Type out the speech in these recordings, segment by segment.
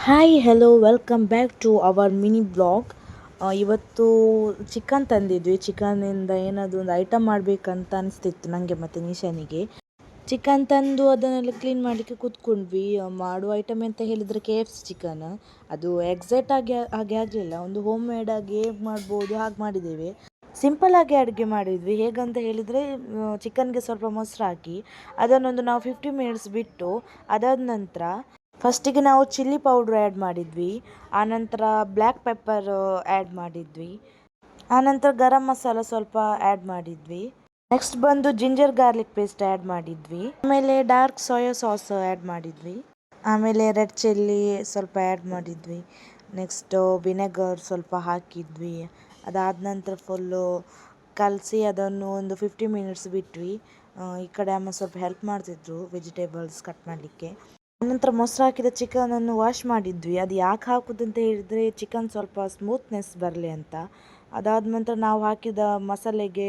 Hi hello welcome back to our mini blog. ಇವತ್ತು chicken ತಂದಿದ್ವಿ. ಚಿಕನಿಂದ ಏನಾದರೂ ಒಂದು ಐಟಮ್ ಮಾಡಬೇಕಂತ ಅನಿಸ್ತಿತ್ತು ನನಗೆ ಮತ್ತು ನಿಶಾನಿಗೆ. ಚಿಕನ್ ತಂದು ಅದನ್ನೆಲ್ಲ ಕ್ಲೀನ್ ಮಾಡಲಿಕ್ಕೆ ಕೂತ್ಕೊಂಡ್ವಿ. ಮಾಡುವ ಐಟಮ್ ಅಂತ ಹೇಳಿದರೆ KFC ಚಿಕನ್. ಅದು ಎಕ್ಸಾಕ್ಟ್ ಆಗಿ ಹಾಗೆ ಆಗಲಿಲ್ಲ. ಒಂದು ಹೋಮ್ ಮೇಡ್ ಆಗಿ ಹೇಗೆ ಮಾಡ್ಬೋದು ಹಾಗೆ ಮಾಡಿದ್ದೇವೆ. ಸಿಂಪಲ್ ಆಗಿ ಅಡುಗೆ ಮಾಡಿದ್ವಿ. ಹೇಗಂತ ಹೇಳಿದರೆ ಚಿಕನ್ಗೆ ಸ್ವಲ್ಪ ಮೊಸರು ಹಾಕಿ ಅದನ್ನೊಂದು ನಾವು 50 ಮಿನಿಟ್ಸ್ ಬಿಟ್ಟು ಅದಾದ ನಂತರ ಫಸ್ಟಿಗೆ ನಾವು ಚಿಲ್ಲಿ ಪೌಡ್ರ್ ಆ್ಯಡ್ ಮಾಡಿದ್ವಿ. ಆನಂತರ ಬ್ಲ್ಯಾಕ್ ಪೆಪ್ಪರ್ ಆ್ಯಡ್ ಮಾಡಿದ್ವಿ. ಆನಂತರ ಗರಂ ಮಸಾಲ ಸ್ವಲ್ಪ ಆ್ಯಡ್ ಮಾಡಿದ್ವಿ. ನೆಕ್ಸ್ಟ್ ಬಂದು ಜಿಂಜರ್ ಗಾರ್ಲಿಕ್ ಪೇಸ್ಟ್ ಆ್ಯಡ್ ಮಾಡಿದ್ವಿ. ಆಮೇಲೆ ಡಾರ್ಕ್ ಸೋಯಾ ಸಾಸ್ ಆ್ಯಡ್ ಮಾಡಿದ್ವಿ. ಆಮೇಲೆ ರೆಡ್ ಚಿಲ್ಲಿ ಸ್ವಲ್ಪ ಆ್ಯಡ್ ಮಾಡಿದ್ವಿ. ನೆಕ್ಸ್ಟು ವಿನೆಗರ್ ಸ್ವಲ್ಪ ಹಾಕಿದ್ವಿ. ಅದಾದ ನಂತರ ಫುಲ್ಲು ಕಲಸಿ ಅದನ್ನು ಒಂದು 50 ಮಿನಿಟ್ಸ್ ಬಿಟ್ವಿ. ಈ ಕಡೆ ಅಮ್ಮ ಸ್ವಲ್ಪ ಹೆಲ್ಪ್ ಮಾಡ್ತಿದ್ರು ವೆಜಿಟೇಬಲ್ಸ್ ಕಟ್ ಮಾಡಲಿಕ್ಕೆ. ಆನಂತರ ಮೊಸರು ಹಾಕಿದ ಚಿಕನನ್ನು ವಾಶ್ ಮಾಡಿದ್ವಿ. ಅದು ಯಾಕೆ ಹಾಕೋದಂತ ಹೇಳಿದರೆ ಚಿಕನ್ ಸ್ವಲ್ಪ ಸ್ಮೂತ್ನೆಸ್ ಬರಲಿ ಅಂತ. ಅದಾದ ನಂತರ ನಾವು ಹಾಕಿದ ಮಸಾಲೆಗೆ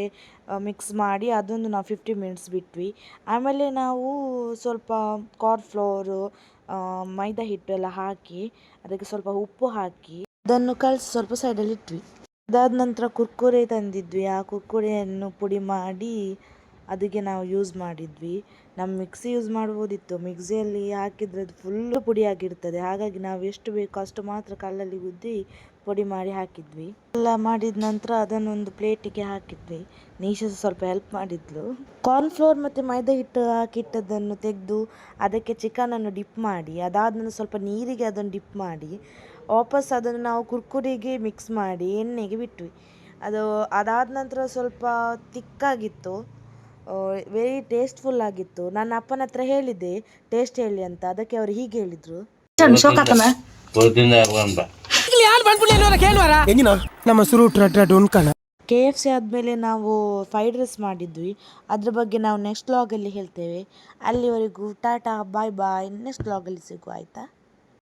ಮಿಕ್ಸ್ ಮಾಡಿ ಅದೊಂದು ನಾವು 50 ಮಿನಿಟ್ಸ್ ಬಿಟ್ವಿ. ಆಮೇಲೆ ನಾವು ಸ್ವಲ್ಪ ಕಾರ್ನ್ ಫ್ಲೋರು ಮೈದಾ ಹಿಟ್ಟು ಎಲ್ಲ ಹಾಕಿ ಅದಕ್ಕೆ ಸ್ವಲ್ಪ ಉಪ್ಪು ಹಾಕಿ ಅದನ್ನು ಕಲಸಿ ಸ್ವಲ್ಪ ಸೈಡಲ್ಲಿ ಇಟ್ವಿ. ಅದಾದ ನಂತರ ಕುರ್ಕುರೆ ತಂದಿದ್ವಿ. ಆ ಕುರ್ಕುರೆಯನ್ನು ಪುಡಿ ಮಾಡಿ ಅದಕ್ಕೆ ನಾವು ಯೂಸ್ ಮಾಡಿದ್ವಿ. ನಮ್ಮ ಮಿಕ್ಸಿ ಯೂಸ್ ಮಾಡ್ಬೋದಿತ್ತು. ಮಿಕ್ಸಿಯಲ್ಲಿ ಹಾಕಿದರೆ ಅದು ಫುಲ್ಲು ಪುಡಿಯಾಗಿರ್ತದೆ. ಹಾಗಾಗಿ ನಾವು ಎಷ್ಟು ಬೇಕೋ ಅಷ್ಟು ಮಾತ್ರ ಕಲ್ಲಲ್ಲಿ ಗುದ್ದಿ ಪುಡಿ ಮಾಡಿ ಹಾಕಿದ್ವಿ. ಎಲ್ಲ ಮಾಡಿದ ನಂತರ ಅದನ್ನೊಂದು ಪ್ಲೇಟಿಗೆ ಹಾಕಿದ್ವಿ. ನೀಶಾ ಸ್ವಲ್ಪ ಹೆಲ್ಪ್ ಮಾಡಿದ್ಲು. ಕಾರ್ನ್ಫ್ಲೋರ್ ಮತ್ತು ಮೈದಾ ಹಿಟ್ಟು ಹಾಕಿಟ್ಟದನ್ನು ತೆಗೆದು ಅದಕ್ಕೆ ಚಿಕನನ್ನು ಡಿಪ್ ಮಾಡಿ ಅದಾದ್ಮೇಲೆ ಸ್ವಲ್ಪ ನೀರಿಗೆ ಅದನ್ನು ಡಿಪ್ ಮಾಡಿ ವಾಪಸ್ ಅದನ್ನು ನಾವು ಕುರ್ಕುರಿಗೆ ಮಿಕ್ಸ್ ಮಾಡಿ ಎಣ್ಣೆಗೆ ಬಿಟ್ವಿ. ಅದಾದ ನಂತರ ಸ್ವಲ್ಪ ತಿಕ್ಕಾಗಿತ್ತು. ವೆರಿ ಟೇಸ್ಟ್ಫುಲ್ ಆಗಿತ್ತು. ನನ್ನ ಅಪ್ಪನ ಹತ್ರ ಹೇಳಿದ್ದೆ ಟೇಸ್ಟ್ ಹೇಳಿ ಅಂತ. ಅದಕ್ಕೆ ಅವರು ಹೀಗೆ ಹೇಳಿದರು. KFC ಆದಮೇಲೆ ನಾವು ಫ್ರೈಡ್ ರೈಸ್ ಮಾಡಿದ್ವಿ. ಅದ್ರ ಬಗ್ಗೆ ನಾವು ನೆಕ್ಸ್ಟ್ ವ್ಲಾಗಲ್ಲಿ ಹೇಳ್ತೇವೆ. ಅಲ್ಲಿವರೆಗೂ ಟಾಟಾ ಬಾಯ್ ಬಾಯ್. ನೆಕ್ಸ್ಟ್ ವ್ಲಾಗಲ್ಲಿ ಸಿಗುವ ಆಯಿತಾ.